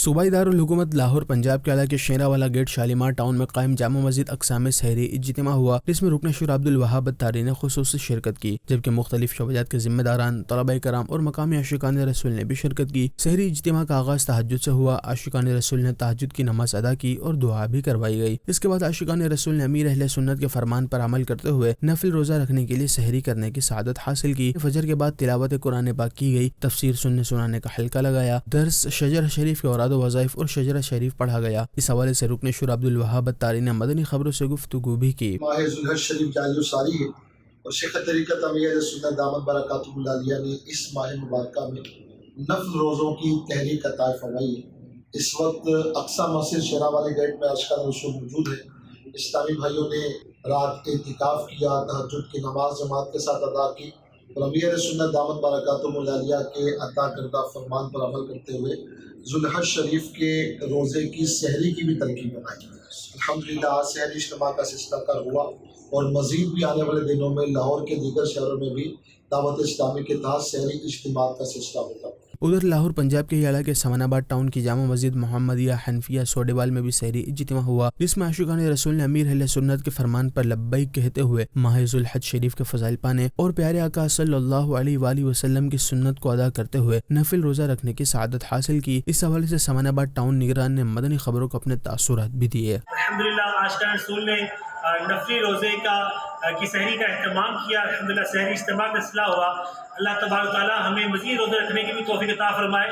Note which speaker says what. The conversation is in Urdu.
Speaker 1: صوبائی دارالحکومت لاہور پنجاب کے علاقے شیراوالا گیٹ شالیمار ٹاؤن میں قائم جامع مسجد اقسام سحری اجتماع ہوا، جس میں رکن شورا عبدالوہاب اتاری نے خصوصی شرکت کی، جبکہ مختلف شعبات کے ذمہ داران، طلباء کرام اور مقامی عاشقان رسول نے بھی شرکت کی۔ سحری اجتماع کا آغاز تہجد سے ہوا۔ عاشقان رسول نے تہجد کی نماز ادا کی اور دعا بھی کروائی گئی۔ اس کے بعد عاشقان رسول نے امیر اہل سنت کے فرمان پر عمل کرتے ہوئے نفل روزہ رکھنے کے لیے سحری کرنے کی سعادت حاصل کی۔ فجر کے بعد تلاوت قرآن پاک کی گئی، تفسیر سننے سنانے کا حلقہ لگایا، درس شجرہ شریف کے اوراد و وظائف اور شجرہ شریف پڑھا گیا۔ اس حوالے سے رکن شورا عبدالوہاب اتاری نے مدنی خبروں سے گفتگو بھی کی۔
Speaker 2: ماہ ذوالحج شریف جاری و ساری ہے اور شیخ طریقت امیر اہل سنت دامت برکاتہ اللہ علیہ نے اس ماہ مبارکہ میں نفل روزوں کی تحریک عطا فرمائی ہے۔ اس وقت اقصی مسجد شیراوالا گیٹ میں عاشقان رسول موجود ہے۔ اسلامی بھائیوں نے رات اعتکاف کیا، تہجد کی نماز جماعت کے ساتھ ادا کی اور امیر اہل سنت دامت برکاتہ اللہ علیہ کے عطا کردہ فرمان پر عمل کرتے ہوئے ذوالحج شریف کے روزے کی سحری کی بھی تلقین بنائی۔ الحمدللہ آج سحری اجتماع کا سلسلہ کار ہوا اور مزید بھی آنے والے دنوں میں لاہور کے دیگر شہروں میں بھی دعوت اسلامی کے تحت سحری اجتماع کا سلسلہ ہوگا۔
Speaker 1: ادھر لاہور پنجاب کے ہی علاقے سمن آباد ٹاؤن کی جامع مسجد محمدیہ حنفیہ سوڈیوال میں بھی سحری اجتماع ہوا، جس میں عاشقان رسول نے امیر اہل سنت کے فرمان پر لبیک کہتے ہوئے ماہ ذوالحج شریف کے فضائل پانے اور پیارے آقا صلی اللہ علیہ وآلہ وسلم کی سنت کو ادا کرتے ہوئے نفل روزہ رکھنے کی سعادت حاصل کی۔ اس حوالے سے سمن آباد ٹاؤن نگران نے مدنی خبروں کو اپنے تاثرات بھی دیے۔
Speaker 3: الحمدللہ عاشقان رسول نے نفلی روزے کی سحری کا اہتمام کیا۔ الحمدللہ سحری اجتماع کا سلسلہ ہوا۔ اللہ تبارک و تعالی ہمیں مزید روزے رکھنے کی بھی توفیق عطا فرمائے۔